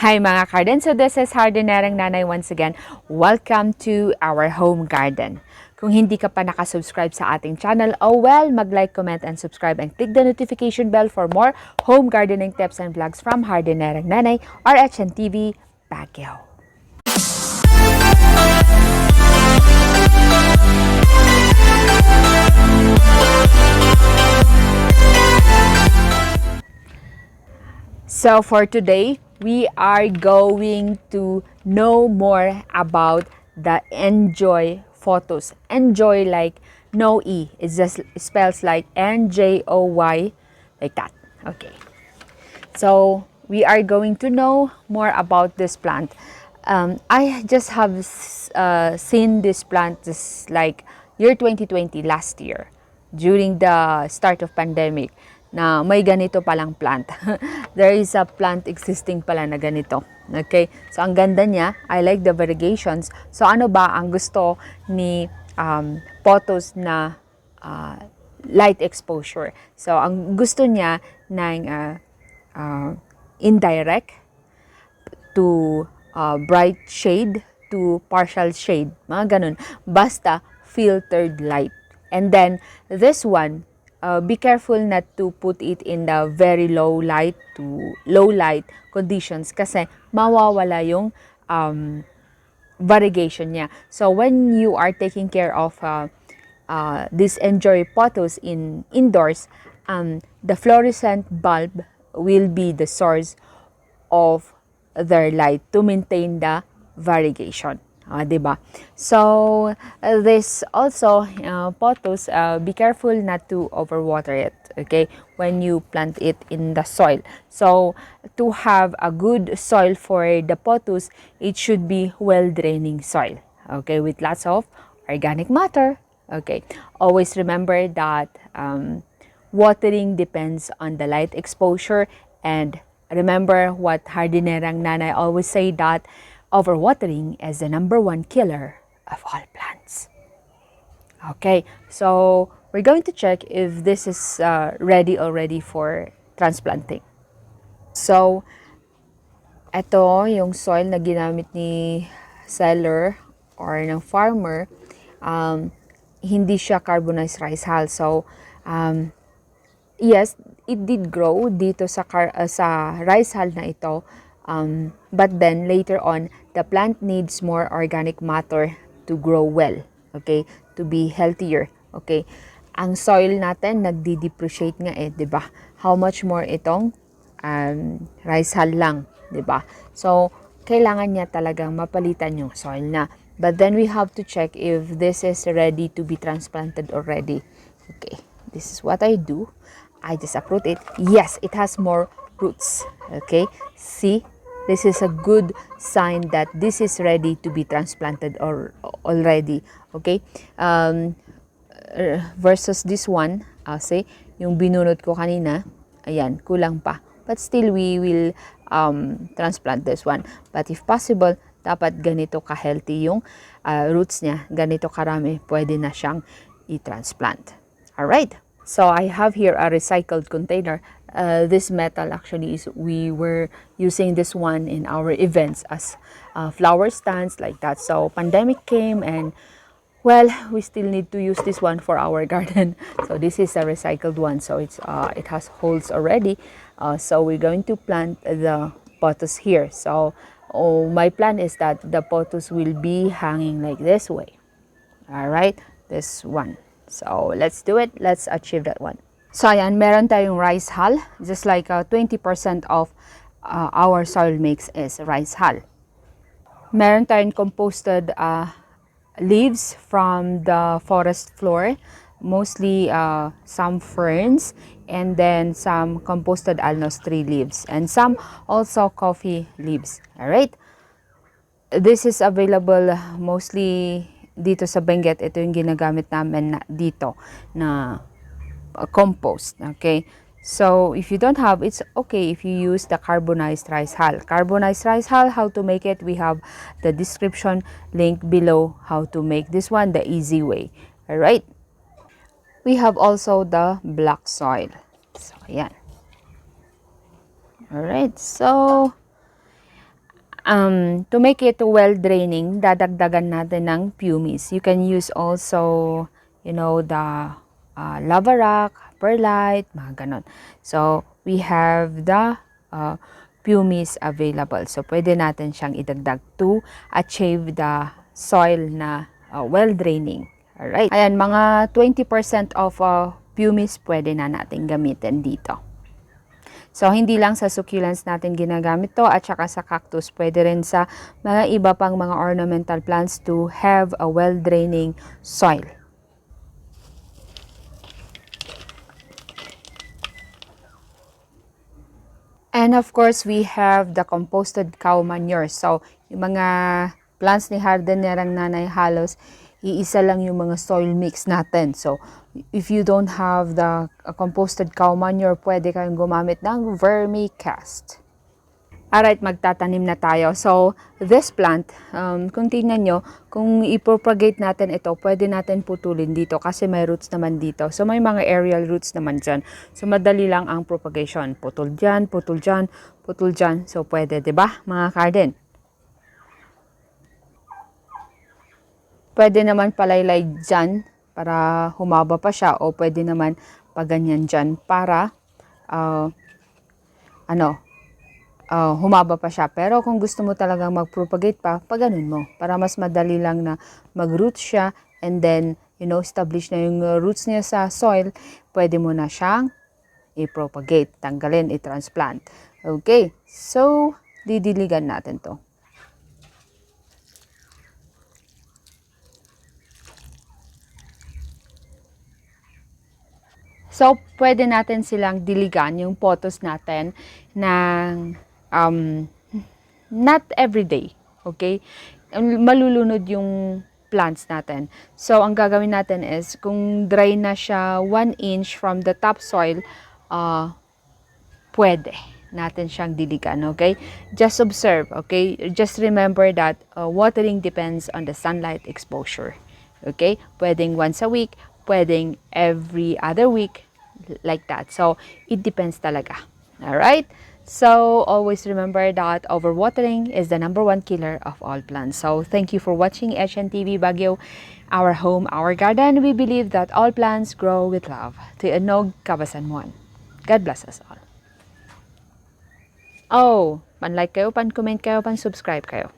Hi mga garden, so this is Hardinerang Nanay once again. Welcome to our home garden. Kung hindi ka pa nakasubscribe sa ating channel, oh well, mag-like, comment, and subscribe and click the notification bell for more home gardening tips and vlogs from Hardinerang Nanay or hntvbaguio. So for today, we are going to know more about the Njoy Pothos. Njoy like no E. It just spells like Njoy, like that. Okay. So we are going to know more about this plant. I just have seen this plant just like year 2020, last year, during the start of pandemic, na may ganito palang plant. There is a plant existing pala na ganito. Okay? So, ang ganda niya. I like the variegations. So, ano ba ang gusto ni Pothos na light exposure? So, ang gusto niya ng indirect to bright shade to partial shade. Mga ganun. Basta filtered light. And then, this one, be careful not to put it in the very low light to low light conditions kasi mawawala yung variegation niya. So, when you are taking care of this Njoy Pothos indoors, the fluorescent bulb will be the source of their light to maintain the variegation. Diba? So, this also, pothos, be careful not to overwater it, okay, when you plant it in the soil. So, to have a good soil for the pothos, it should be well-draining soil, okay, with lots of organic matter, okay. Always remember that watering depends on the light exposure, and remember what Hardinerang Nanay always say, that overwatering is the #1 killer of all plants. Okay, so we're going to check if this is ready already for transplanting. So, ito yung soil na ginamit ni seller or ng farmer. Hindi siya carbonized rice hull. So, yes, it did grow dito sa rice hull na ito. But then later on, the plant needs more organic matter to grow well, okay, to be healthier, okay. Ang soil natin nagdi-depreciate nga 'di ba? How much more itong rice hull lang, 'di ba? So, kailangan niya talagang mapalitan yung soil na. But then we have to check if this is ready to be transplanted already. Okay, this is what I do. I just uproot it. Yes, it has more roots. Okay, see, this is a good sign that this is ready to be transplanted or already. Okay, versus this one, say, yung binunot ko kanina, ayan, kulang pa. But still, we will transplant this one. But if possible, dapat ganito ka-healthy yung roots niya, ganito karami, pwede na siyang i-transplant. Alright, so I have here a recycled container. This metal actually is, we were using this one in our events as flower stands like that. So pandemic came and, well, we still need to use this one for our garden. So this is a recycled one. So it's it has holes already. So we're going to plant the pothos here. So my plan is that the pothos will be hanging like this way. All right, this one. So let's do it. Let's achieve that one. So ayan, meron tayong rice hull. Just like 20% of our soil mix is rice hull. Meron tayong composted leaves from the forest floor, mostly some ferns, and then some composted alnos tree leaves, and some also coffee leaves. Alright, this is available mostly dito sa Benguet. Ito yung ginagamit namin dito na compost. Okay, so if you don't have, it's okay if you use the carbonized rice hull. Carbonized rice hull, how to make it, we have the description link below how to make this one the easy way. All right, we have also the black soil. So ayan. All right, so To make it well draining, dadagdagan natin ng pumice. You can use also, the lava rock, perlite, mga ganon. So, we have the pumice available. So, pwede natin siyang idagdag to achieve the soil na well draining. Alright. Ayan, mga 20% of pumice pwede na natin gamitin dito. So, hindi lang sa succulents natin ginagamit to at saka sa cactus, pwede rin sa mga iba pang mga ornamental plants to have a well-draining soil. And of course, we have the composted cow manure. So, yung mga plants ni Hardenerang Nanay halos iisa lang yung mga soil mix natin. So, if you don't have the composted cow manure, pwede kayong gumamit ng vermicast. Alright, magtatanim na tayo. So, this plant, kung tingnan nyo, kung ipropagate natin ito, pwede natin putulin dito kasi may roots naman dito. So, may mga aerial roots naman dyan. So, madali lang ang propagation. Putol dyan, putol dyan, putol dyan. So, pwede, 'di ba mga garden? Pwede naman palaylay dyan para humaba pa siya o pwede naman paganyan dyan para humaba pa siya. Pero kung gusto mo talagang mag-propagate pa, paganon mo para mas madali lang na mag-root siya and then, establish na yung roots niya sa soil, pwede mo na siyang i-propagate, tanggalin, i-transplant. Okay, so didiligan natin to. So, pwede natin silang diligan, yung pothos natin, ng not every day. Okay? Malulunod yung plants natin. So, ang gagawin natin is, kung dry na siya 1 inch from the topsoil, pwede natin siyang diligan. Okay? Just observe. Okay? Just remember that watering depends on the sunlight exposure. Okay? Pwedeng once a week, pwedeng every other week, like that. So, it depends talaga. Alright? So, always remember that overwatering is the #1 killer of all plants. So, thank you for watching HNTV Baguio, our home, our garden. We believe that all plants grow with love. Tianog Kabasanmuan. God bless us all. Oh, pan-like kayo, pan-comment kayo, pan-subscribe kayo.